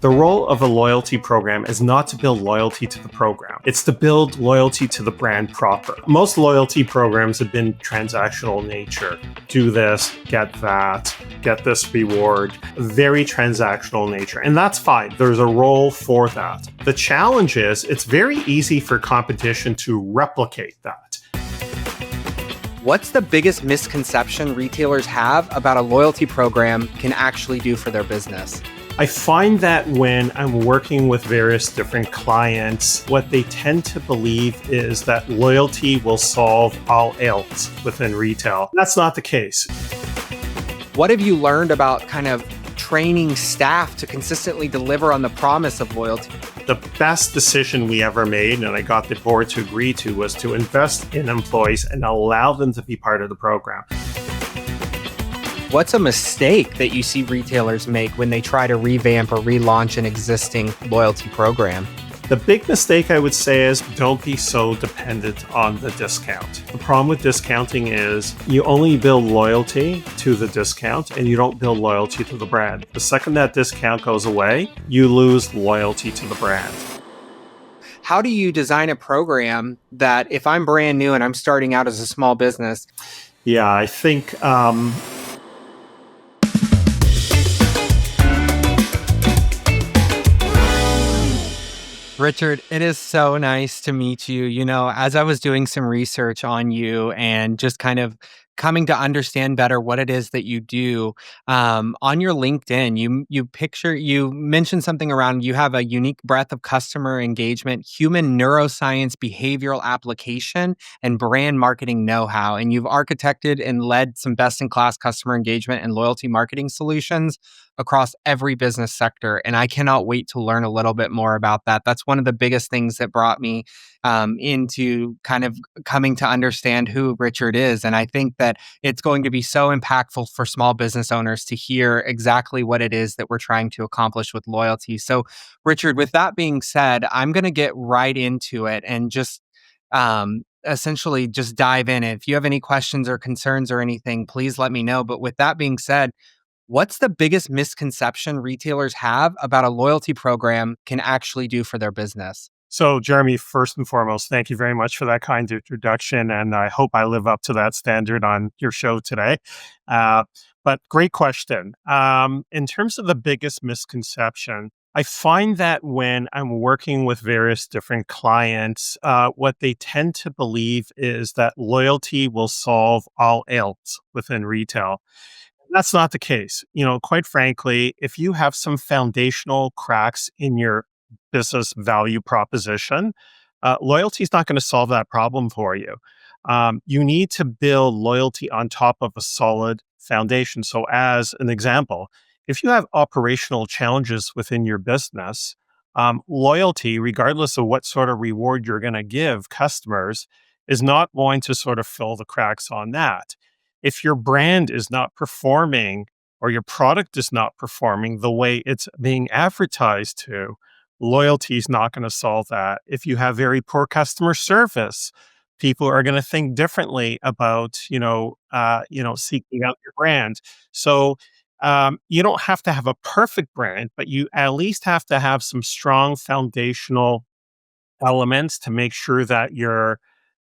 The role of a loyalty program is not to build loyalty to the program. It's to build loyalty to the brand proper. Most loyalty programs have been transactional nature. Do this, get that, get this reward. Very transactional nature. And that's fine. There's a role for that. The challenge is it's very easy for competition to replicate that. What's the biggest misconception retailers have about a loyalty program can actually do for their business? I find that when I'm working with various different clients, what they tend to believe is that loyalty will solve all ails within retail. That's not the case. What have you learned about kind of training staff to consistently deliver on the promise of loyalty? The best decision we ever made, and I got the board to agree to, was to invest in employees and allow them to be part of the program. What's a mistake that you see retailers make when they try to revamp or relaunch an existing loyalty program? The big mistake I would say is don't be so dependent on the discount. The problem with discounting is you only build loyalty to the discount and you don't build loyalty to the brand. The second that discount goes away, you lose loyalty to the brand. How do you design a program that if I'm brand new and I'm starting out as a small business? Yeah, I think Richard, it is so nice to meet you. You know, as I was doing some research on you and just kind of coming to understand better what it is that you do, on your LinkedIn, you mentioned something around you have a unique breadth of customer engagement, human neuroscience, behavioral application, and brand marketing know-how. And you've architected and led some best-in-class customer engagement and loyalty marketing solutions across every business sector. And I cannot wait to learn a little bit more about that. That's one of the biggest things that brought me into kind of coming to understand who Richard is. And I think that it's going to be so impactful for small business owners to hear exactly what it is that we're trying to accomplish with loyalty. So, Richard, with that being said, I'm going to get right into it and just essentially just dive in. If you have any questions or concerns or anything, please let me know. But with that being said, what's the biggest misconception retailers have about a loyalty program can actually do for their business? so. Jeramey, first and foremost, thank you very much for that kind introduction, and I hope I live up to that standard on your show today. But great question. In terms of the biggest misconception, I find that when I'm working with various different clients, what they tend to believe is that loyalty will solve all ails within retail. That's not the case. You know, quite frankly, if you have some foundational cracks in your business value proposition, loyalty is not going to solve that problem for you. You need to build loyalty on top of a solid foundation. So, as an example, if you have operational challenges within your business, loyalty, regardless of what sort of reward you're going to give customers, is not going to sort of fill the cracks on that. If your brand is not performing or your product is not performing the way it's being advertised to, loyalty is not going to solve that. If you have very poor customer service, people are going to think differently about, seeking out your brand. So you don't have to have a perfect brand, but you at least have to have some strong foundational elements to make sure that your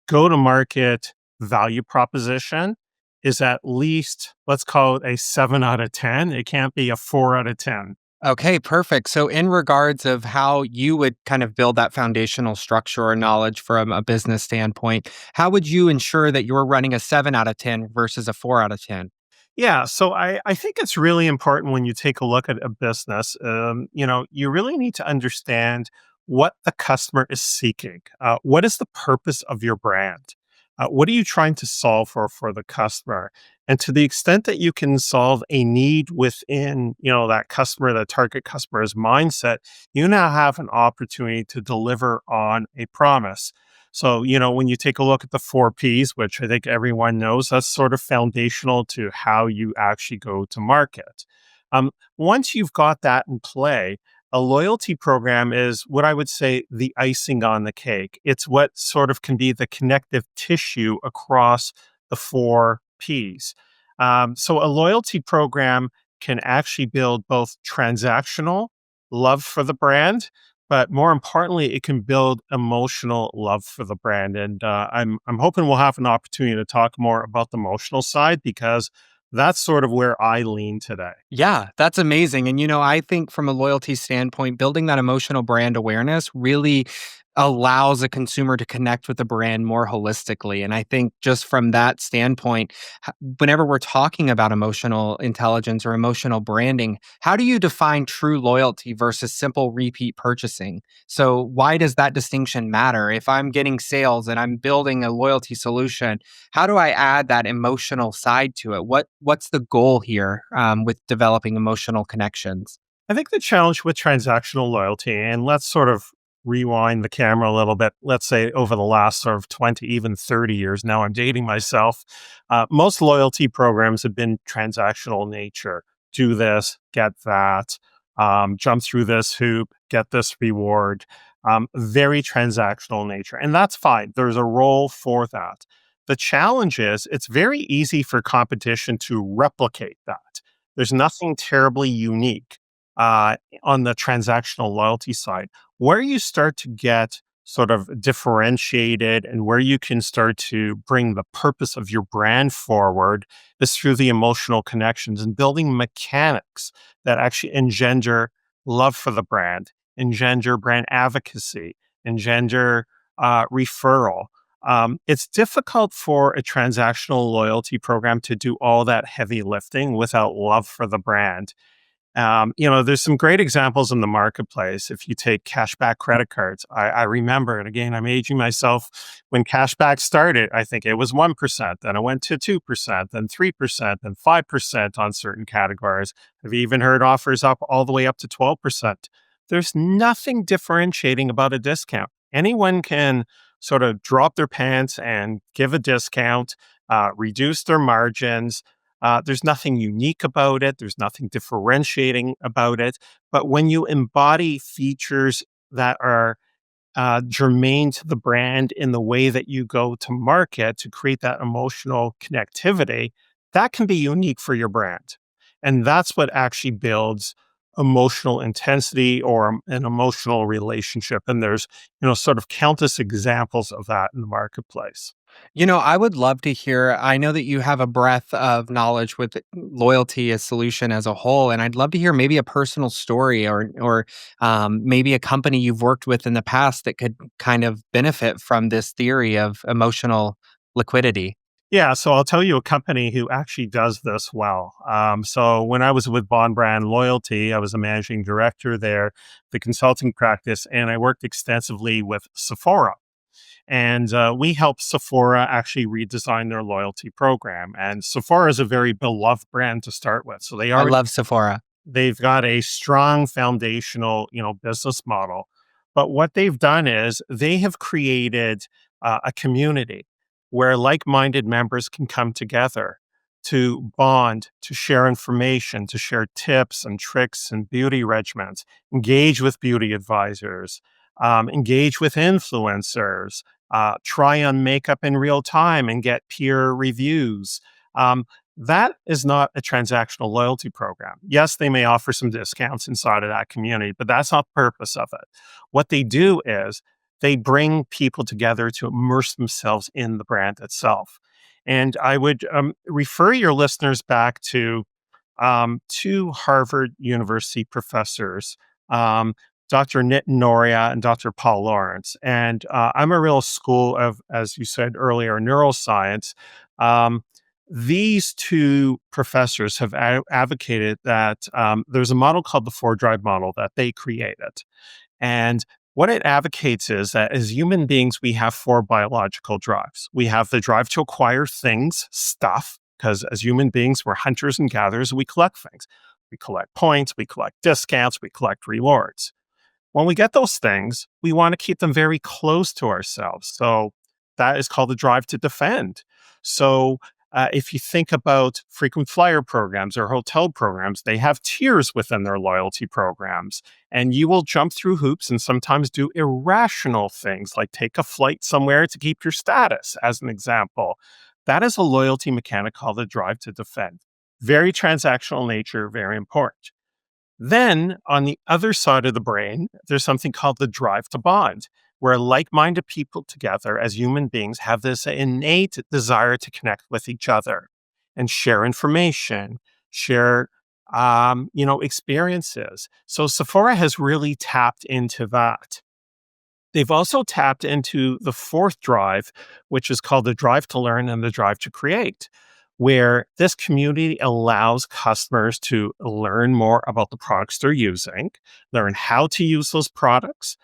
go-to-market value proposition is at least, let's call it a 7 out of 10. It can't be a 4 out of 10. Okay, perfect. So, in regards of how you would kind of build that foundational structure or knowledge from a business standpoint, how would you ensure that you're running a 7 out of 10 versus a 4 out of 10? Yeah, so I think it's really important when you take a look at a business, you really need to understand what the customer is seeking. What is the purpose of your brand? What are you trying to solve for the customer? And to the extent that you can solve a need within, that customer, that target customer's mindset, you now have an opportunity to deliver on a promise. So, when you take a look at the 4 Ps, which I think everyone knows, that's sort of foundational to how you actually go to market. Once you've got that in play, a loyalty program is what I would say the icing on the cake. It's what sort of can be the connective tissue across the 4 Ps. So a loyalty program can actually build both transactional love for the brand, but more importantly, it can build emotional love for the brand. And I'm hoping we'll have an opportunity to talk more about the emotional side because that's sort of where I lean today. Yeah, that's amazing. And, I think from a loyalty standpoint, building that emotional brand awareness really allows a consumer to connect with the brand more holistically. And I think just from that standpoint, whenever we're talking about emotional intelligence or emotional branding, how do you define true loyalty versus simple repeat purchasing? So, why does that distinction matter? If I'm getting sales and I'm building a loyalty solution, how do I add that emotional side to it? What's the goal here with developing emotional connections? I think the challenge with transactional loyalty, and let's sort of rewind the camera a little bit, let's say over the last sort of 20, even 30 years, now I'm dating myself, most loyalty programs have been transactional in nature. Do this, get that, jump through this hoop, get this reward, very transactional in nature. And that's fine. There's a role for that. The challenge is it's very easy for competition to replicate that. There's nothing terribly unique on the transactional loyalty side. Where you start to get sort of differentiated and where you can start to bring the purpose of your brand forward is through the emotional connections and building mechanics that actually engender love for the brand, engender brand advocacy, engender referral. It's difficult for a transactional loyalty program to do all that heavy lifting without love for the brand. There's some great examples in the marketplace. If you take cashback credit cards, I remember, and again, I'm aging myself, when cashback started, I think it was 1%, then it went to 2%, then 3%, then 5% on certain categories. I've even heard offers up all the way up to 12%. There's nothing differentiating about a discount. Anyone can sort of drop their pants and give a discount, reduce their margins. There's nothing unique about it. There's nothing differentiating about it. But when you embody features that are germane to the brand in the way that you go to market to create that emotional connectivity, that can be unique for your brand. And that's what actually builds emotional intensity or an emotional relationship. And there's, sort of countless examples of that in the marketplace. I would love to hear. I know that you have a breadth of knowledge with loyalty as solution as a whole, and I'd love to hear maybe a personal story or maybe a company you've worked with in the past that could kind of benefit from this theory of emotional liquidity. Yeah, so I'll tell you a company who actually does this well. So when I was with Bond Brand Loyalty, I was a managing director there, the consulting practice, and I worked extensively with Sephora. And we helped Sephora actually redesign their loyalty program. And Sephora is a very beloved brand to start with. So I love Sephora. they've got a strong foundational, business model. But what they've done is they have created a community where like-minded members can come together to bond, to share information, to share tips and tricks and beauty regimens, engage with beauty advisors, engage with influencers, try on makeup in real time and get peer reviews. Um, that is not a transactional loyalty program. Yes, they may offer some discounts inside of that community, but that's not the purpose of it. What they do is they bring people together to immerse themselves in the brand itself. And I would refer your listeners back to two Harvard University professors, um, Dr. Nitin Noria and Dr. Paul Lawrence. And I'm a real school of, as you said earlier, neuroscience. Um, these two professors have advocated that there's a model called the four drive model that they created. And what it advocates is that as human beings, we have four biological drives. We have the drive to acquire things, stuff, because as human beings, we're hunters and gatherers, we collect things. We collect points, we collect discounts, we collect rewards. When we get those things, we want to keep them very close to ourselves. So that is called the drive to defend. So if you think about frequent flyer programs or hotel programs, they have tiers within their loyalty programs. And you will jump through hoops and sometimes do irrational things like take a flight somewhere to keep your status, as an example. That is a loyalty mechanic called the drive to defend. Very transactional nature, very important. Then on the other side of the brain, there's something called the drive to bond, where like minded people together as human beings have this innate desire to connect with each other and share information, share experiences. So Sephora has really tapped into that. They've also tapped into the fourth drive, which is called the drive to learn and the drive to create, where this community allows customers to learn more about the products they're using, learn how to use those products.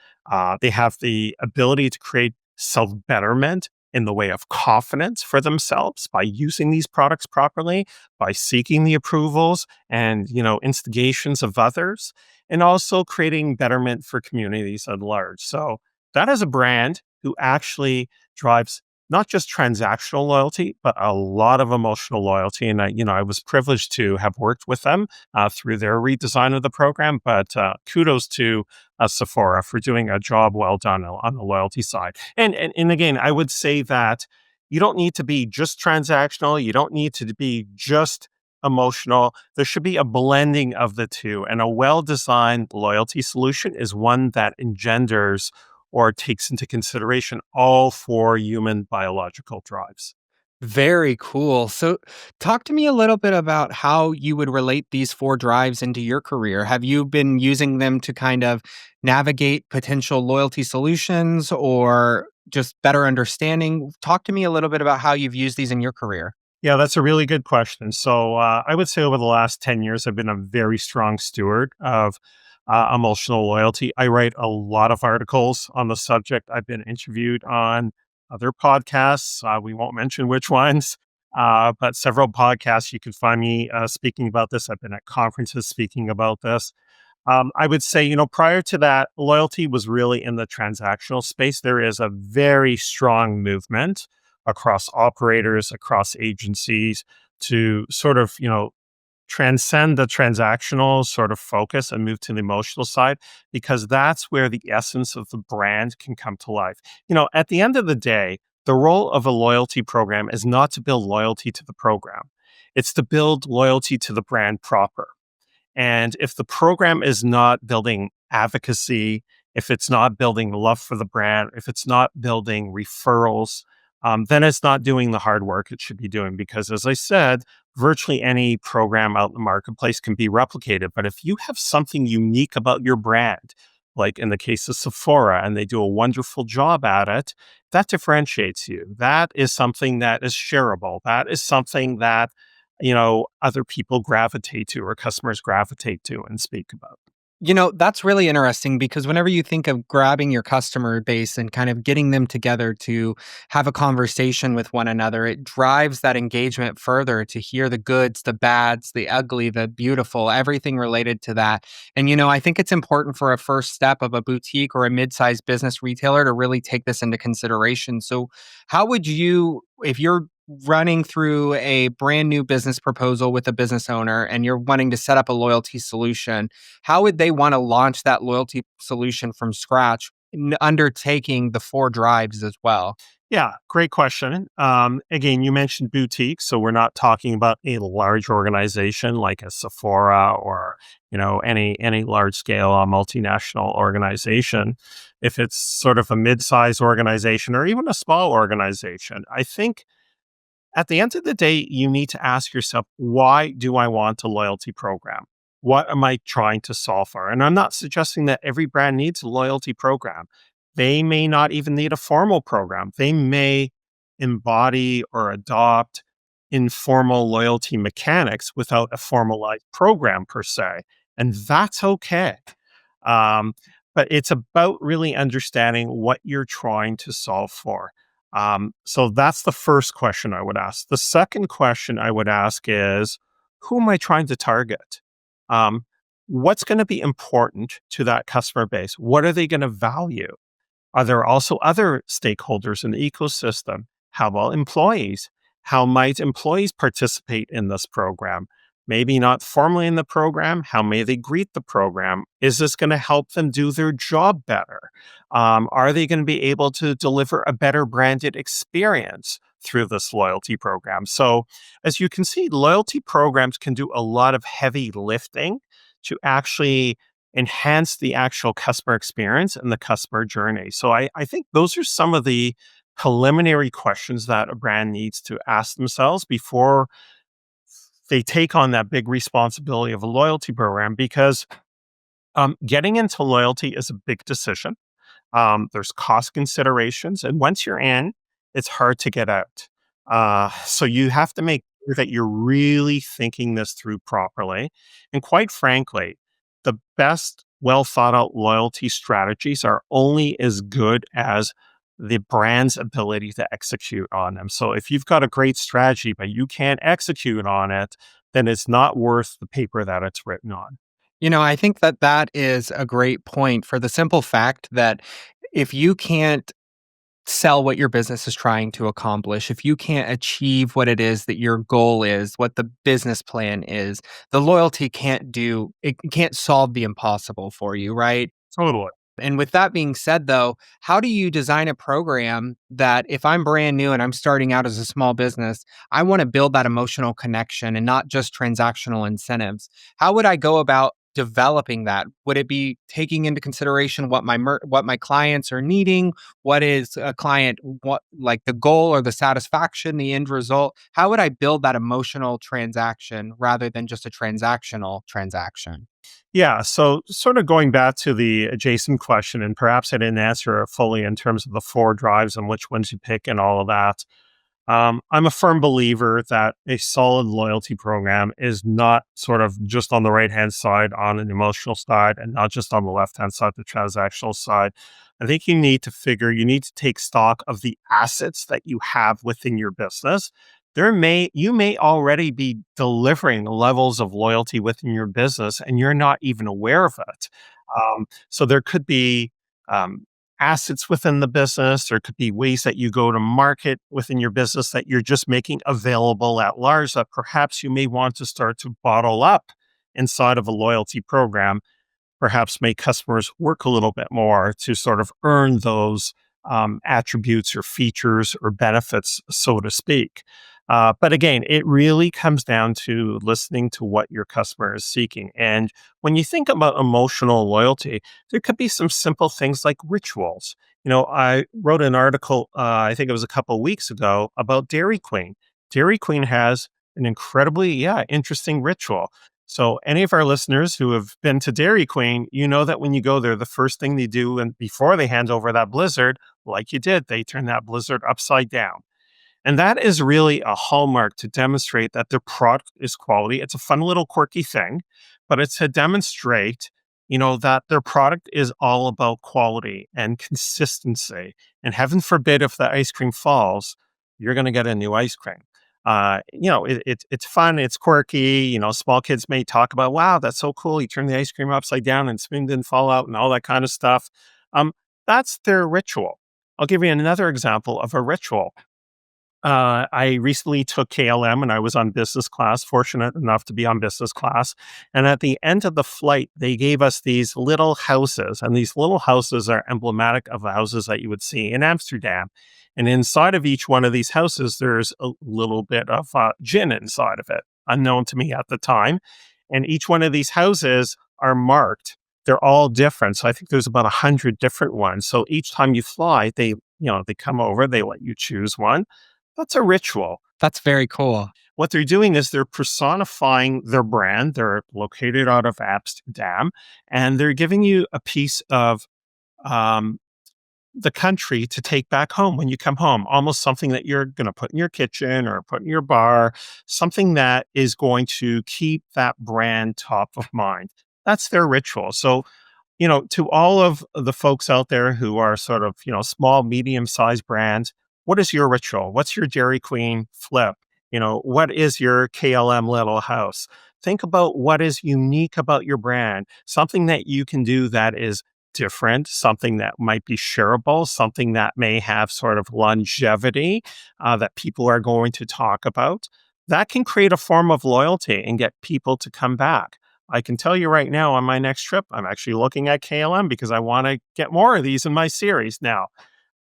They have the ability to create self betterment in the way of confidence for themselves by using these products properly, by seeking the approvals and instigations of others, and also creating betterment for communities at large. So that is a brand who actually drives not just transactional loyalty, but a lot of emotional loyalty. And I was privileged to have worked with them through their redesign of the program. But kudos to Sephora for doing a job well done on the loyalty side. And again, I would say that you don't need to be just transactional. You don't need to be just emotional. There should be a blending of the two. And a well-designed loyalty solution is one that engenders or takes into consideration all four human biological drives. Very cool. So, talk to me a little bit about how you would relate these four drives into your career. Have you been using them to kind of navigate potential loyalty solutions or just better understanding? Talk to me a little bit about how you've used these in your career. Yeah, that's a really good question. So I would say over the last 10 years, I've been a very strong steward of emotional loyalty. I write a lot of articles on the subject. I've been interviewed on other podcasts. We won't mention which ones, but several podcasts you can find me speaking about this. I've been at conferences speaking about this. I would say, prior to that, loyalty was really in the transactional space. There is a very strong movement across operators, across agencies to sort of, transcend the transactional sort of focus and move to the emotional side, because that's where the essence of the brand can come to life. At the end of the day, the role of a loyalty program is not to build loyalty to the program. It's to build loyalty to the brand proper. And if the program is not building advocacy, if it's not building love for the brand, if it's not building referrals, then it's not doing the hard work it should be doing. Because as I said, virtually any program out in the marketplace can be replicated. But if you have something unique about your brand, like in the case of Sephora, and they do a wonderful job at it, that differentiates you. That is something that is shareable. That is something that other people gravitate to or customers gravitate to and speak about. That's really interesting because whenever you think of grabbing your customer base and kind of getting them together to have a conversation with one another, it drives that engagement further to hear the goods, the bads, the ugly, the beautiful, everything related to that. And, I think it's important for a first step of a boutique or a mid-sized business retailer to really take this into consideration. So, how would you, if you're running through a brand new business proposal with a business owner and you're wanting to set up a loyalty solution, how would they want to launch that loyalty solution from scratch, undertaking the four drives as well? Yeah, great question. Again, you mentioned boutiques, so we're not talking about a large organization like a Sephora or any large scale multinational organization. If it's sort of a mid-sized organization or even a small organization, I think at the end of the day, you need to ask yourself, why do I want a loyalty program? What am I trying to solve for? And I'm not suggesting that every brand needs a loyalty program. They may not even need a formal program. They may embody or adopt informal loyalty mechanics without a formalized program per se. And that's okay. Um, but it's about really understanding what you're trying to solve for. So that's the first question I would ask. The second question I would ask is, who am I trying to target? Um, what's going to be important to that customer base? What are they going to value? Are there also other stakeholders in the ecosystem? How about employees? How might employees participate in this program? Maybe not formally in the program. How may they greet the program? Is this going to help them do their job better? Are they going to be able to deliver a better branded experience through this loyalty program? So, as you can see, loyalty programs can do a lot of heavy lifting to actually enhance the actual customer experience and the customer journey. So I think those are some of the preliminary questions that a brand needs to ask themselves before they take on that big responsibility of a loyalty program, because getting into loyalty is a big decision. There's cost considerations, and once you're in, it's hard to get out. So you have to make sure that you're really thinking this through properly. And quite frankly, the best, well thought out loyalty strategies are only as good as the brand's ability to execute on them. So if you've got a great strategy, but you can't execute on it, then it's not worth the paper that it's written on. I think that that is a great point for the simple fact that if you can't sell what your business is trying to accomplish, if you can't achieve what it is that your goal is, what the business plan is, the loyalty can't solve the impossible for you, right? Totally. And with that being said, though, how do you design a program that if I'm brand new and I'm starting out as a small business, I want to build that emotional connection and not just transactional incentives? How would I go about developing that? Would it be taking into consideration what my clients are needing? What is a client what like the goal or the satisfaction, the end result? How would I build that emotional transaction rather than just a transactional transaction? Yeah. So, sort of going back to the adjacent question, and perhaps I didn't answer it fully in terms of the four drives and which ones you pick and all of that. I'm a firm believer that a solid loyalty program is not sort of just on the right hand side on an emotional side and not just on the left hand side, the transactional side. I think you need to take stock of the assets that you have within your business. You may already be delivering levels of loyalty within your business and you're not even aware of it. So there could be um, assets within the business. There could be ways that you go to market within your business that you're just making available at large that perhaps you may want to start to bottle up inside of a loyalty program, perhaps make customers work a little bit more to sort of earn those attributes or features or benefits, so to speak. But again, it really comes down to listening to what your customer is seeking. And when you think about emotional loyalty, there could be some simple things like rituals. I wrote an article, I think it was a couple of weeks ago, about Dairy Queen. Dairy Queen has an incredibly, interesting ritual. So, any of our listeners who have been to Dairy Queen, you know that when you go there, the first thing they do, and before they hand over that blizzard, like you did, they turn that blizzard upside down. And that is really a hallmark to demonstrate that their product is quality. It's a fun little quirky thing, but it's to demonstrate, that their product is all about quality and consistency. And heaven forbid if the ice cream falls, you're going to get a new ice cream. It's fun, it's quirky. Small kids may talk about, wow, that's so cool. You turn the ice cream upside down and spoon didn't fall out and all that kind of stuff. That's their ritual. I'll give you another example of a ritual. I recently took KLM and I was on business class, fortunate enough to be on business class. And at the end of the flight, they gave us these little houses, and these little houses are emblematic of the houses that you would see in Amsterdam. And inside of each one of these houses, there's a little bit of gin inside of it, unknown to me at the time. And each one of these houses are marked. They're all different. So I think there's about 100 different ones. So each time you fly, they come over, they let you choose one. That's a ritual. That's very cool. What they're doing is they're personifying their brand. They're located out of Amsterdam, and they're giving you a piece of um, the country to take back home when you come home. Almost something that you're going to put in your kitchen or put in your bar, something that is going to keep that brand top of mind. That's their ritual. So to all of the folks out there who are sort of, small, medium sized brands, what is your ritual? What's your Dairy Queen flip? What is your KLM little house? Think about what is unique about your brand, something that you can do that is different, something that might be shareable, something that may have sort of longevity that people are going to talk about. That can create a form of loyalty and get people to come back. I can tell you right now on my next trip, I'm actually looking at KLM because I want to get more of these in my series. Now,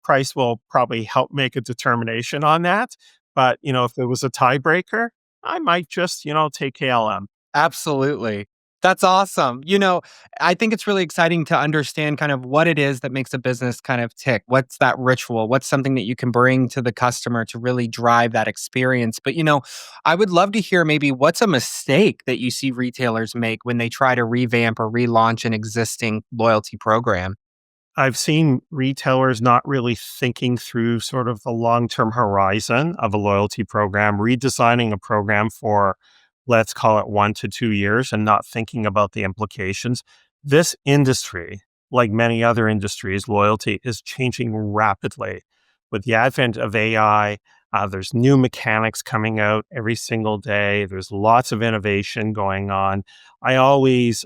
price will probably help make a determination on that. But, if there was a tiebreaker, I might just, take KLM. Absolutely. That's awesome. I think it's really exciting to understand kind of what it is that makes a business kind of tick. What's that ritual? What's something that you can bring to the customer to really drive that experience? But, I would love to hear maybe what's a mistake that you see retailers make when they try to revamp or relaunch an existing loyalty program? I've seen retailers not really thinking through sort of the long-term horizon of a loyalty program, redesigning a program for, let's call it 1 to 2 years, and not thinking about the implications. This industry, like many other industries, loyalty is changing rapidly. With the advent of AI, there's new mechanics coming out every single day. There's lots of innovation going on. I always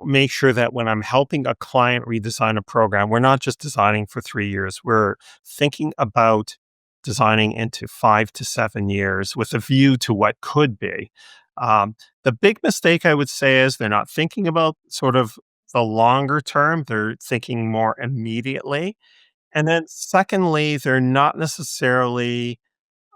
make sure that when I'm helping a client redesign a program, we're not just designing for 3 years. We're thinking about designing into 5 to 7 years with a view to what could be. The big mistake I would say is they're not thinking about sort of the longer term. They're thinking more immediately. And then secondly, they're not necessarily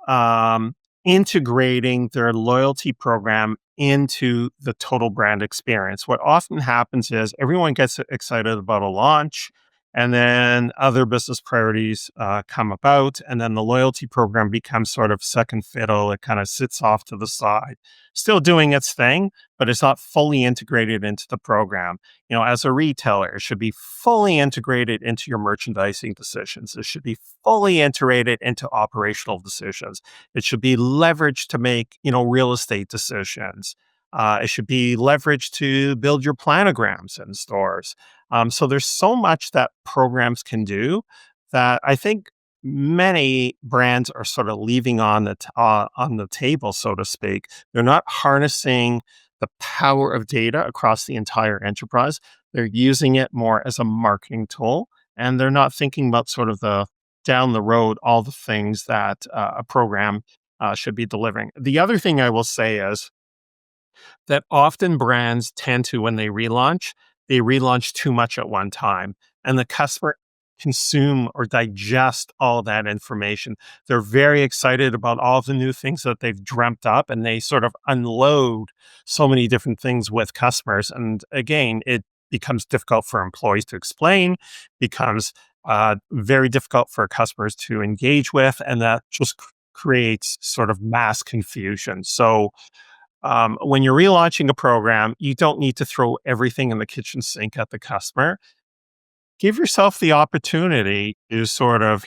um, integrating their loyalty program into the total brand experience. What often happens is everyone gets excited about a launch, and then other business priorities come about, and then the loyalty program becomes sort of second fiddle. It kind of sits off to the side, still doing its thing, but it's not fully integrated into the program. As a retailer, it should be fully integrated into your merchandising decisions. It should be fully integrated into operational decisions. It should be leveraged to make, real estate decisions. It should be leveraged to build your planograms in stores. So there's so much that programs can do that I think many brands are sort of leaving on the table, so to speak. They're not harnessing the power of data across the entire enterprise. They're using it more as a marketing tool, and they're not thinking about sort of the down the road all the things that a program should be delivering. The other thing I will say is that often brands tend to, when they relaunch too much at one time, and the customer consume or digest all that information. They're very excited about all the new things that they've dreamt up, and they sort of unload so many different things with customers. And again, it becomes difficult for employees to explain, becomes very difficult for customers to engage with, and that just creates sort of mass confusion. So when you're relaunching a program, you don't need to throw everything in the kitchen sink at the customer. Give yourself the opportunity to sort of,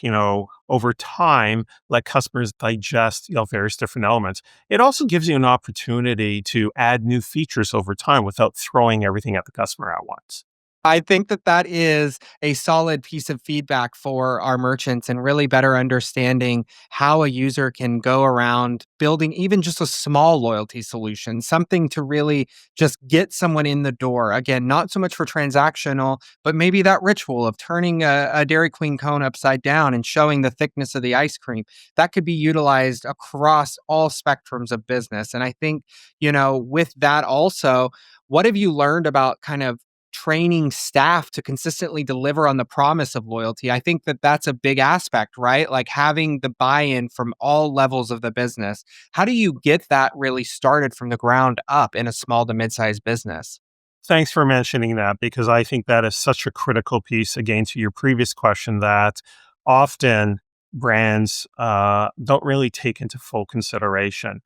over time, let customers digest, various different elements. It also gives you an opportunity to add new features over time without throwing everything at the customer at once. I think that that is a solid piece of feedback for our merchants and really better understanding how a user can go around building even just a small loyalty solution, something to really just get someone in the door. Again, not so much for transactional, but maybe that ritual of turning a Dairy Queen cone upside down and showing the thickness of the ice cream. That could be utilized across all spectrums of business. And I think, with that also, what have you learned about kind of training staff to consistently deliver on the promise of loyalty? I think that that's a big aspect, right? Like having the buy-in from all levels of the business. How do you get that really started from the ground up in a small to mid-sized business? Thanks for mentioning that because I think that is such a critical piece, again, to your previous question that often brands don't really take into full consideration.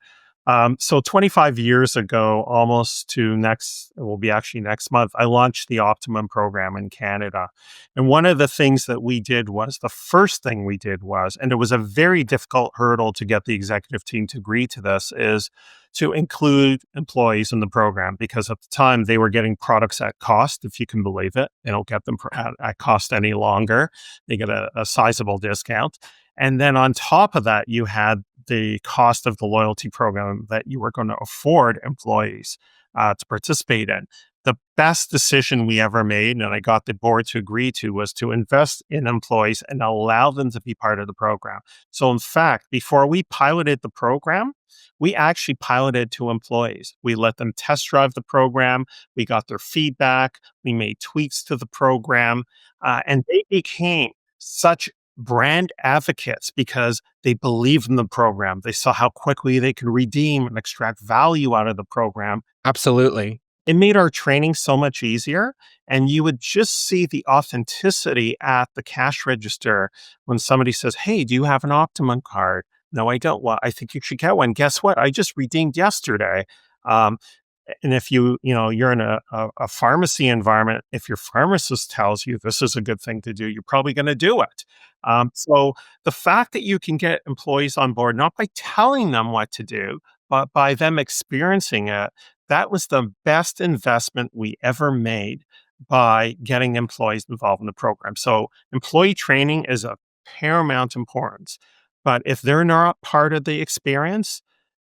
So 25 years ago, almost to next, it will be actually next month, I launched the Optimum program in Canada. And one of the things that we did was the first thing we did was, and it was a very difficult hurdle to get the executive team to agree to this, is to include employees in the program because at the time they were getting products at cost, if you can believe it. They don't get them at cost any longer. They get a sizable discount. And then on top of that, you had the cost of the loyalty program that you were going to afford employees to participate in. The best decision we ever made, and I got the board to agree to, was to invest in employees and allow them to be part of the program. So, in fact, before we piloted the program, we actually piloted to employees. We let them test drive the program. We got their feedback. We made tweaks to the program, and they became such brand advocates because they believed in the program. They saw how quickly they could redeem and extract value out of the program. Absolutely. It made our training so much easier, and you would just see the authenticity at the cash register when somebody says, "Hey, do you have an Optimum card?" "No, I don't." "Well, I think you should get one. Guess what? I just redeemed yesterday." Um, and if you're in a pharmacy environment, if your pharmacist tells you this is a good thing to do, you're probably going to do it. So the fact that you can get employees on board, not by telling them what to do, but by them experiencing it, that was the best investment we ever made by getting employees involved in the program. So employee training is of paramount importance. But if they're not part of the experience,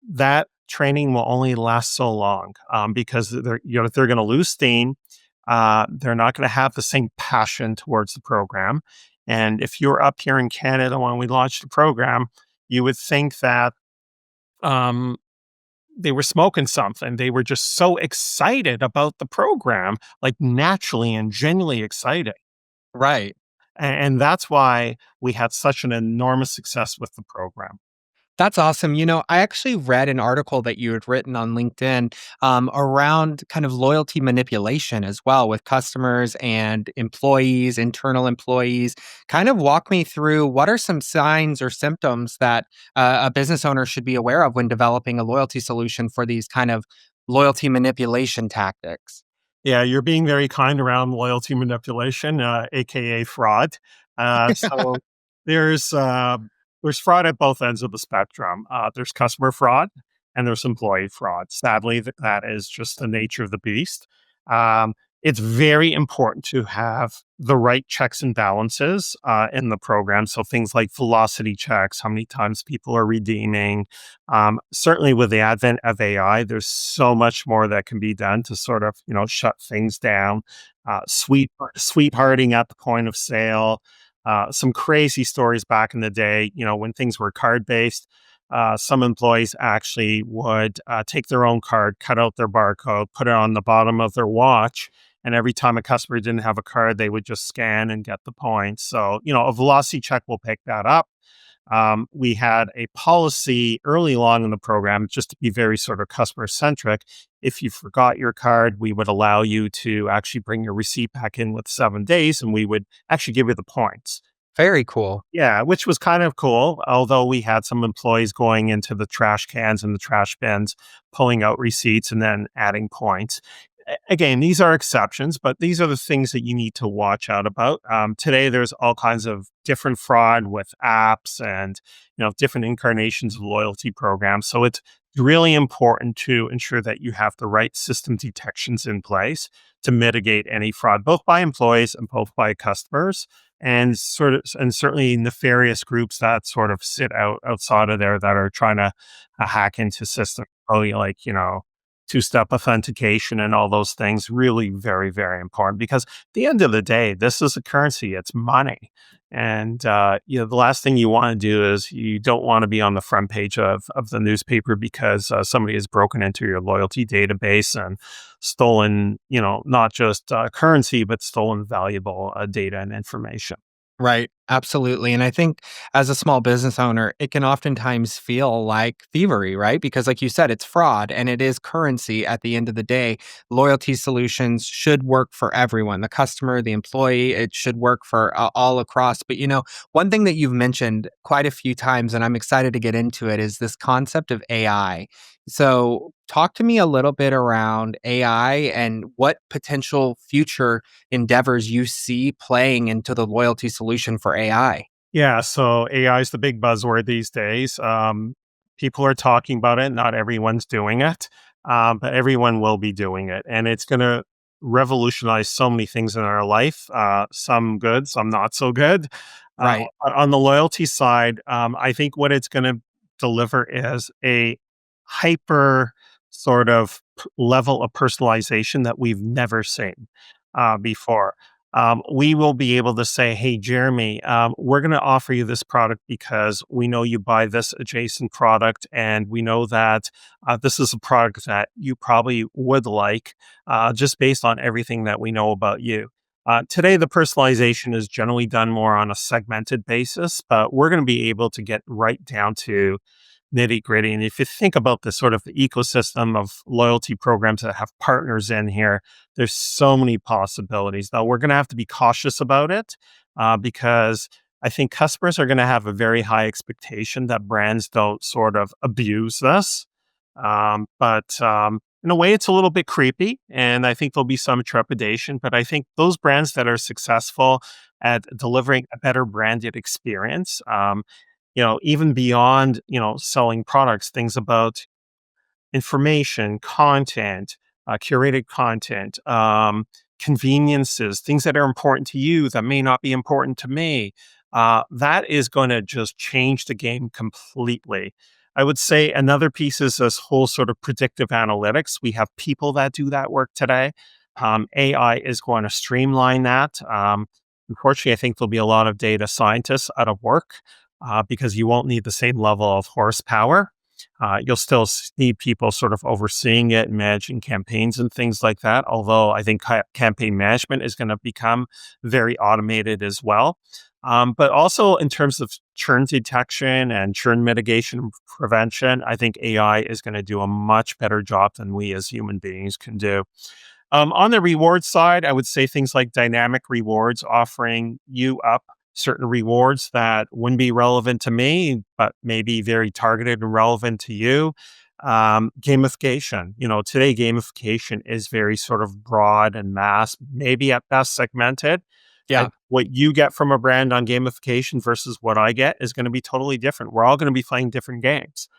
that training will only last so long, because they're going to lose steam. They're not going to have the same passion towards the program. And if you're up here in Canada when we launched the program, you would think that um, they were smoking something. They were just so excited about the program, like naturally and genuinely excited. Right. And that's why we had such an enormous success with the program. That's awesome. I actually read an article that you had written on LinkedIn around kind of loyalty manipulation as well with customers and employees, internal employees. Kind of walk me through what are some signs or symptoms that a business owner should be aware of when developing a loyalty solution for these kind of loyalty manipulation tactics. Yeah, you're being very kind around loyalty manipulation, aka fraud. So there's uh, there's fraud at both ends of the spectrum. There's customer fraud and there's employee fraud. Sadly, that is just the nature of the beast. Um, it's very important to have the right checks and balances in the program. So things like velocity checks, how many times people are redeeming, certainly with the advent of AI, there's so much more that can be done to sort of, shut things down. Sweethearting at the point of sale. Some crazy stories back in the day, when things were card based. Some employees actually would take their own card, cut out their barcode, put it on the bottom of their watch. And every time a customer didn't have a card, they would just scan and get the points. So, a velocity check will pick that up. We had a policy early along in the program just to be very sort of customer centric. If you forgot your card, we would allow you to actually bring your receipt back in with 7 days and we would actually give you the points. Very cool. Yeah, which was kind of cool. Although we had some employees going into the trash cans and the trash bins, pulling out receipts and then adding points. Again, these are exceptions, but these are the things that you need to watch out about. Today, there's all kinds of different fraud with apps and different incarnations of loyalty programs. So it's really important to ensure that you have the right system detections in place to mitigate any fraud, both by employees and both by customers, and certainly nefarious groups that sort of sit outside of there that are trying to hack into systems. Probably like two-step authentication and all those things, really very, very important because at the end of the day, this is a currency, it's money. And the last thing you want to do is you don't want to be on the front page of the newspaper because somebody has broken into your loyalty database and stolen, not just currency, but stolen valuable data and information. Right. Absolutely. And I think as a small business owner, it can oftentimes feel like thievery, right? Because, like you said, it's fraud and it is currency at the end of the day. Loyalty solutions should work for everyone, the customer, the employee, it should work for all across. But, one thing that you've mentioned quite a few times, and I'm excited to get into it, is this concept of AI. So, talk to me a little bit around AI and what potential future endeavors you see playing into the loyalty solution for AI. Yeah, so AI is the big buzzword these days. People are talking about it. Not everyone's doing it, but everyone will be doing it. And it's going to revolutionize so many things in our life, some good, some not so good. Right. On the loyalty side, I think what it's going to deliver is a hyper sort of level of personalization that we've never seen before. We will be able to say, "Hey, Jeremy, we're going to offer you this product because we know you buy this adjacent product, and we know that this is a product that you probably would like, just based on everything that we know about you." Today, the personalization is generally done more on a segmented basis, but we're going to be able to get right down to nitty gritty. And if you think about the sort of the ecosystem of loyalty programs that have partners in here, there's so many possibilities. Now, we're going to have to be cautious about it because I think customers are going to have a very high expectation that brands don't sort of abuse this. But in a way, it's a little bit creepy, and I think there'll be some trepidation. But I think those brands that are successful at delivering a better branded experience, even beyond selling products, things about information, content, curated content, conveniences, things that are important to you that may not be important to me. That is going to just change the game completely. I would say another piece is this whole sort of predictive analytics. We have people that do that work today. AI is going to streamline that. Unfortunately, I think there'll be a lot of data scientists out of work because you won't need the same level of horsepower. You'll still need people sort of overseeing it, managing campaigns and things like that. Although I think campaign management is going to become very automated as well. But also in terms of churn detection and churn mitigation and prevention, I think AI is going to do a much better job than we as human beings can do. On the reward side, I would say things like dynamic rewards, offering you up certain rewards that wouldn't be relevant to me, but maybe very targeted and relevant to you. Gamification, today gamification is very sort of broad and mass, maybe at best segmented. Yeah. What you get from a brand on gamification versus what I get is going to be totally different. We're all going to be playing different games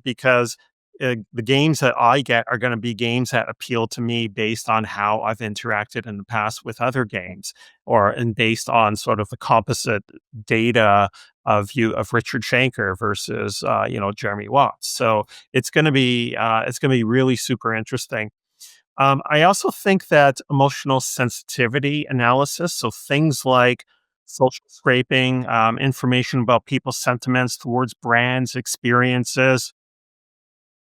because the games that I get are going to be games that appeal to me based on how I've interacted in the past with other games, and based on sort of the composite data of Richard Schenker versus Jeramey Watts. So it's going to be really super interesting. I also think that emotional sensitivity analysis, so things like social scraping, information about people's sentiments towards brands, experiences,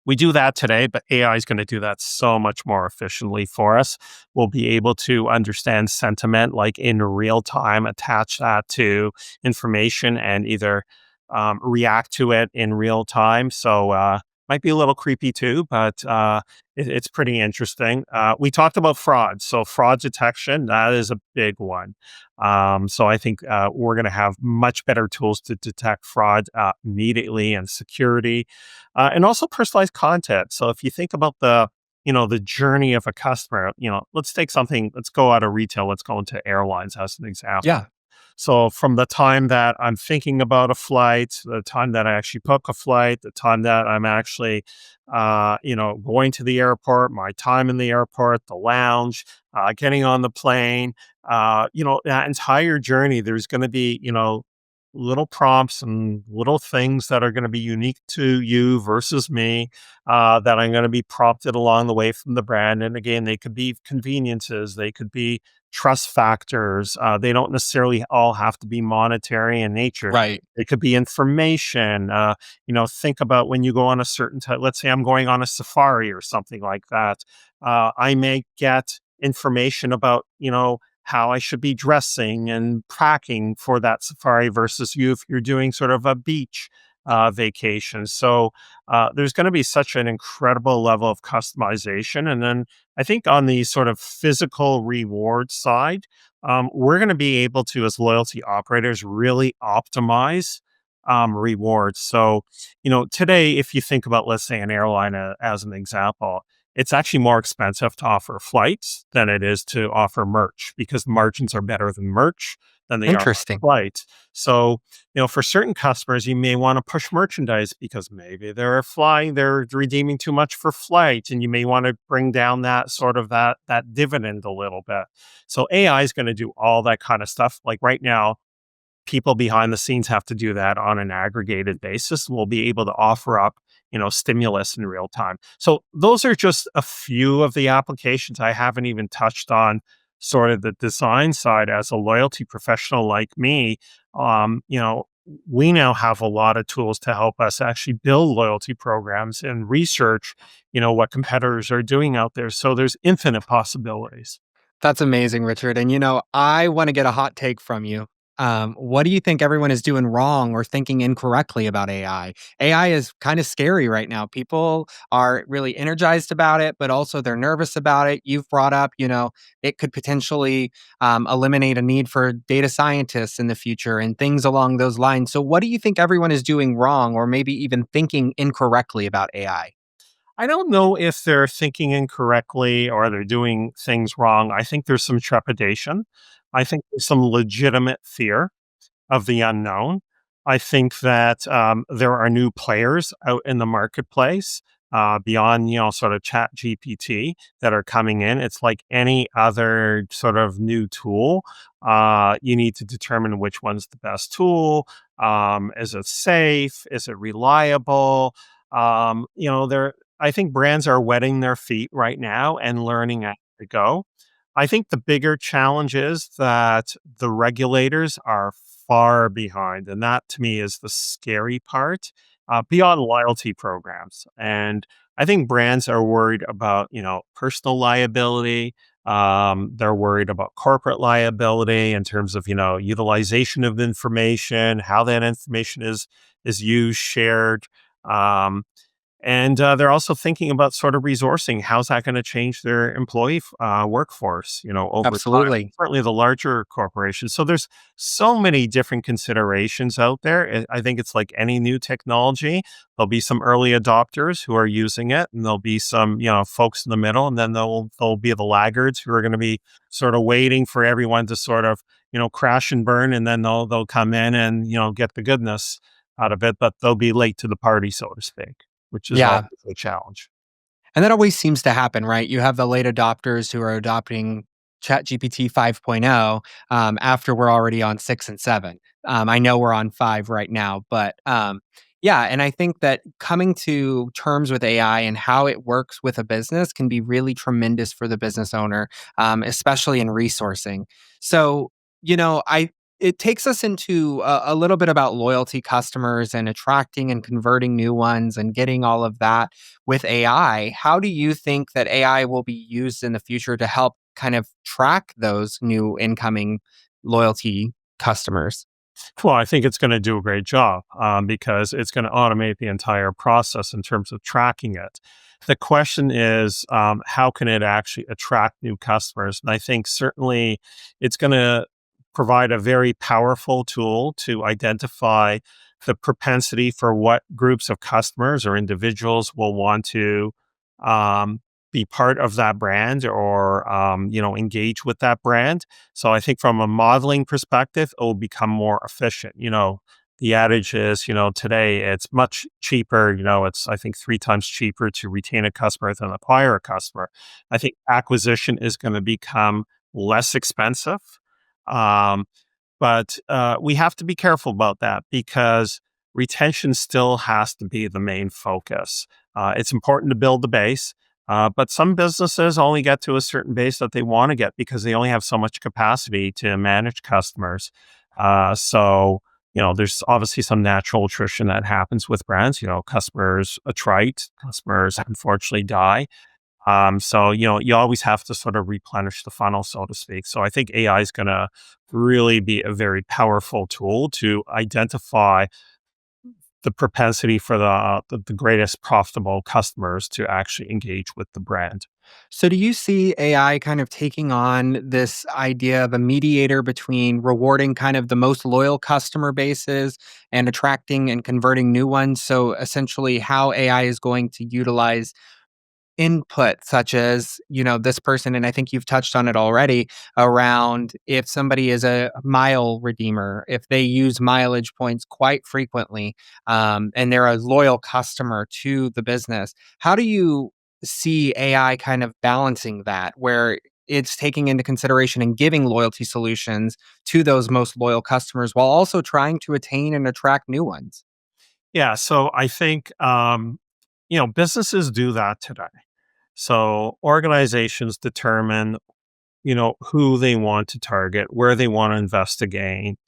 we do that today, but AI is going to do that so much more efficiently for us. We'll be able to understand sentiment like in real time, attach that to information and either react to it in real time. So might be a little creepy too, but it's pretty interesting. We talked about fraud. So fraud detection, that is a big one. So I think we're going to have much better tools to detect fraud immediately, and security. And also personalized content. So if you think about the journey of a customer, let's go out of retail, let's go into airlines as an example. Yeah. So from the time that I'm thinking about a flight, the time that I actually book a flight, the time that I'm actually, going to the airport, my time in the airport, the lounge, getting on the plane, that entire journey, there's going to be, little prompts and little things that are going to be unique to you versus me, that I'm going to be prompted along the way from the brand. And again, they could be conveniences, they could be trust factors. They don't necessarily all have to be monetary in nature. Right. It could be information. Think about when you go on a certain type. Let's say I'm going on a safari or something like that. I may get information about how I should be dressing and packing for that safari versus you if you're doing sort of a beach vacation. So there's going to be such an incredible level of customization. And then I think on the sort of physical reward side, we're going to be able to, as loyalty operators, really optimize rewards. So, today, if you think about, let's say, an airline as an example, it's actually more expensive to offer flights than it is to offer merch because margins are better than merch than they are on Interesting. flights. So, for certain customers, you may want to push merchandise because maybe they're redeeming too much for flight, and you may want to bring down that sort of that dividend a little bit. So AI is going to do all that kind of stuff. Like right now, people behind the scenes have to do that on an aggregated basis. We'll be able to offer up, stimulus in real time. So those are just a few of the applications. I haven't even touched on sort of the design side as a loyalty professional like me. We now have a lot of tools to help us actually build loyalty programs and research, what competitors are doing out there. So there's infinite possibilities. That's amazing, Richard. And I want to get a hot take from you. What do you think everyone is doing wrong or thinking incorrectly about AI? AI is kind of scary right now. People are really energized about it, but also they're nervous about it. You've brought up, it could potentially eliminate a need for data scientists in the future and things along those lines. So, what do you think everyone is doing wrong or maybe even thinking incorrectly about AI? I don't know if they're thinking incorrectly or they're doing things wrong. I think there's some trepidation. I think there's some legitimate fear of the unknown. I think that there are new players out in the marketplace beyond, sort of Chat GPT that are coming in. It's like any other sort of new tool. You need to determine which one's the best tool. Is it safe? Is it reliable? There. I think brands are wetting their feet right now and learning as they go. I think the bigger challenge is that the regulators are far behind, and that to me is the scary part, beyond loyalty programs. And I think brands are worried about, personal liability. They're worried about corporate liability in terms of, utilization of information, how that information is used, shared. Um, and they're also thinking about sort of resourcing. How's that going to change their employee workforce, over time? Absolutely. Certainly the larger corporations. So there's so many different considerations out there. I think it's like any new technology. There'll be some early adopters who are using it, and there'll be some, folks in the middle, and then there'll be the laggards who are going to be sort of waiting for everyone to sort of, crash and burn, and then they'll come in and get the goodness out of it, but they'll be late to the party, so to speak, which is always Yeah. a challenge. And that always seems to happen, right? You have the late adopters who are adopting ChatGPT 5.0 after we're already on 6 and 7. I know we're on 5 right now, but yeah, and I think that coming to terms with AI and how it works with a business can be really tremendous for the business owner, especially in resourcing. So, I it takes us into a little bit about loyalty customers and attracting and converting new ones and getting all of that with AI. How do you think that AI will be used in the future to help kind of track those new incoming loyalty customers? Well, I think it's going to do a great job because it's going to automate the entire process in terms of tracking it. The question is, how can it actually attract new customers? And I think certainly it's going to provide a very powerful tool to identify the propensity for what groups of customers or individuals will want to um, be part of that brand or engage with that brand. So I think from a modeling perspective, it will become more efficient. The adage is, today it's much cheaper. It's, I think, 3 times cheaper to retain a customer than acquire a customer. I think acquisition is going to become less expensive. Um, but we have to be careful about that because retention still has to be the main focus. It's important to build the base, but some businesses only get to a certain base that they want to get because they only have so much capacity to manage customers. So, there's obviously some natural attrition that happens with brands. Customers attrite, customers unfortunately die. So, you always have to sort of replenish the funnel, so to speak. So I think AI is going to really be a very powerful tool to identify the propensity for the greatest profitable customers to actually engage with the brand. So, do you see AI kind of taking on this idea of a mediator between rewarding kind of the most loyal customer bases and attracting and converting new ones? So, essentially, how AI is going to utilize input such as this person, and I think you've touched on it already, around if somebody is a mile redeemer, if they use mileage points quite frequently, and they're a loyal customer to the business. How do you see AI kind of balancing that where it's taking into consideration and giving loyalty solutions to those most loyal customers while also trying to attain and attract new ones? Yeah, so I think businesses do that today. So organizations determine who they want to target, where they want to investigate.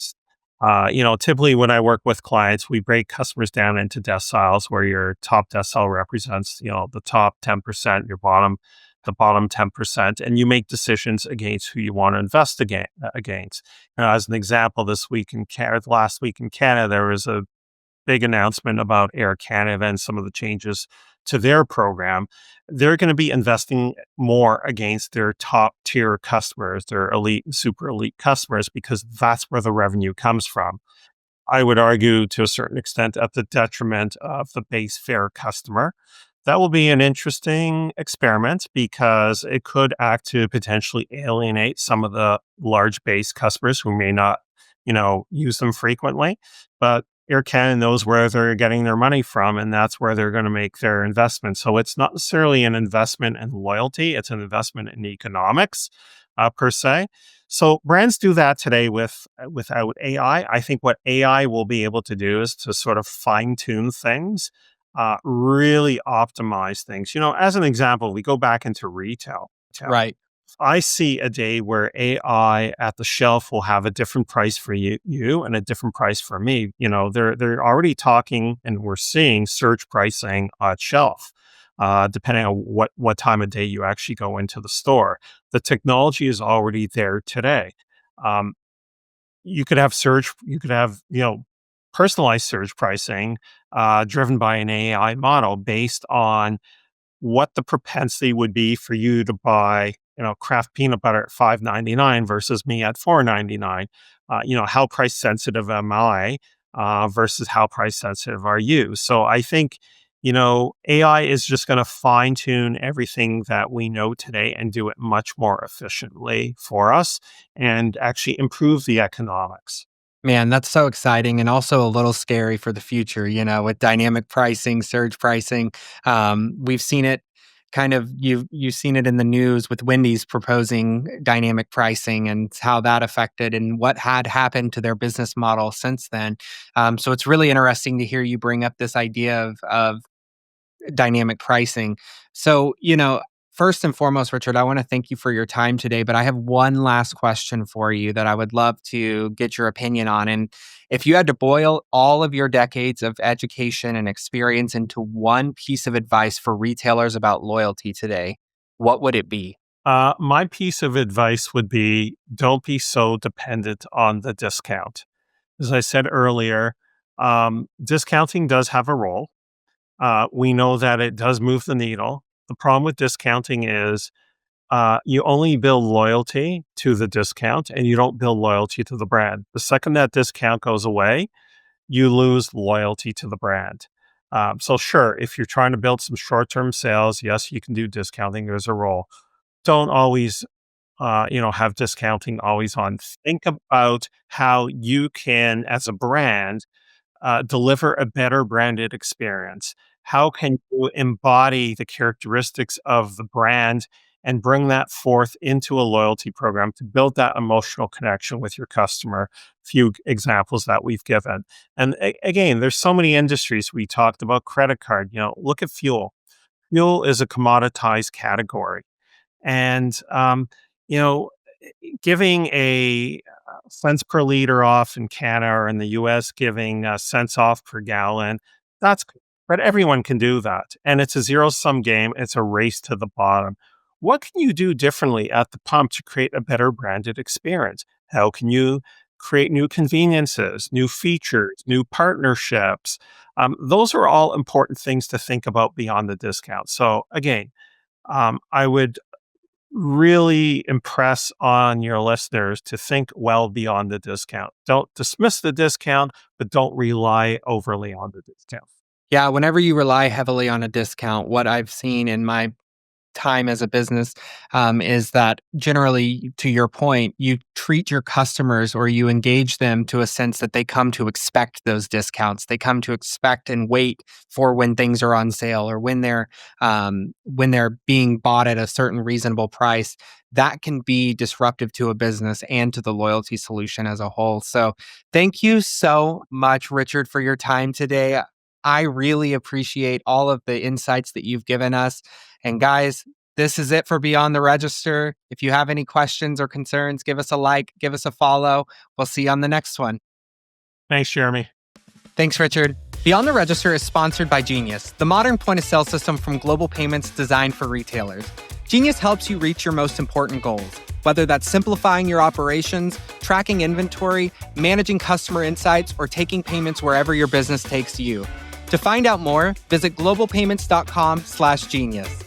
Typically when I work with clients, we break customers down into deciles where your top decile represents, the top 10%, your bottom the bottom 10%, and you make decisions against who you want to invest against. As an example, last week in Canada, there was a big announcement about Air Canada and some of the changes to their program. They're going to be investing more against their top tier customers, their elite and super elite customers, because that's where the revenue comes from. I would argue to a certain extent at the detriment of the base fare customer. That will be an interesting experiment because it could act to potentially alienate some of the large base customers who may not, use them frequently. But Air Canada knows where they're getting their money from, and that's where they're going to make their investment. So it's not necessarily an investment in loyalty; it's an investment in economics, per se. So brands do that today without AI. I think what AI will be able to do is to sort of fine tune things, really optimize things. As an example, we go back into retail. Right. I see a day where AI at the shelf will have a different price for you and a different price for me. They're already talking, and we're seeing surge pricing at shelf, depending on what time of day you actually go into the store. The technology is already there today. Um, you could have personalized surge pricing, driven by an AI model based on what the propensity would be for you to buy, Kraft peanut butter at $5.99 versus me at $4.99. How price sensitive am I, versus how price sensitive are you? So I think, AI is just going to fine tune everything that we know today and do it much more efficiently for us and actually improve the economics. Man, that's so exciting and also a little scary for the future, with dynamic pricing, surge pricing. We've seen it you've seen it in the news with Wendy's proposing dynamic pricing and how that affected and what had happened to their business model since then. So it's really interesting to hear you bring up this idea of dynamic pricing. So, first and foremost, Richard, I want to thank you for your time today, but I have one last question for you that I would love to get your opinion on. And if you had to boil all of your decades of education and experience into one piece of advice for retailers about loyalty today, what would it be? My piece of advice would be don't be so dependent on the discount. As I said earlier, discounting does have a role. We know that it does move the needle. The problem with discounting is you only build loyalty to the discount and you don't build loyalty to the brand. The second that discount goes away, you lose loyalty to the brand. So sure, if you're trying to build some short-term sales, yes, you can do discounting. There's a role. Don't always, have discounting always on. Think about how you can, as a brand, deliver a better branded experience? How can you embody the characteristics of the brand and bring that forth into a loyalty program to build that emotional connection with your customer? Few examples that we've given. And again, there's so many industries. We talked about credit card. Look at fuel. Fuel is a commoditized category. And, you know, giving a cents per liter off in Canada or in the US, giving cents off per gallon, that's good. But everyone can do that. And it's a zero sum game. It's a race to the bottom. What can you do differently at the pump to create a better branded experience? How can you create new conveniences, new features, new partnerships? Those are all important things to think about beyond the discount. So, again, I would really impress on your listeners to think well beyond the discount. Don't dismiss the discount, but don't rely overly on the discount. Yeah, whenever you rely heavily on a discount, what I've seen in my time as a business is that generally, to your point, you treat your customers or you engage them to a sense that they come to expect those discounts. They come to expect and wait for when things are on sale or when they're being bought at a certain reasonable price. That can be disruptive to a business and to the loyalty solution as a whole. So, thank you so much, Richard, for your time today. I really appreciate all of the insights that you've given us. And guys, this is it for Beyond the Register. If you have any questions or concerns, give us a like, give us a follow. We'll see you on the next one. Thanks, Jeramey. Thanks, Richard. Beyond the Register is sponsored by Genius, the modern point of sale system from Global Payments designed for retailers. Genius helps you reach your most important goals, whether that's simplifying your operations, tracking inventory, managing customer insights, or taking payments wherever your business takes you. To find out more, visit globalpayments.com/genius.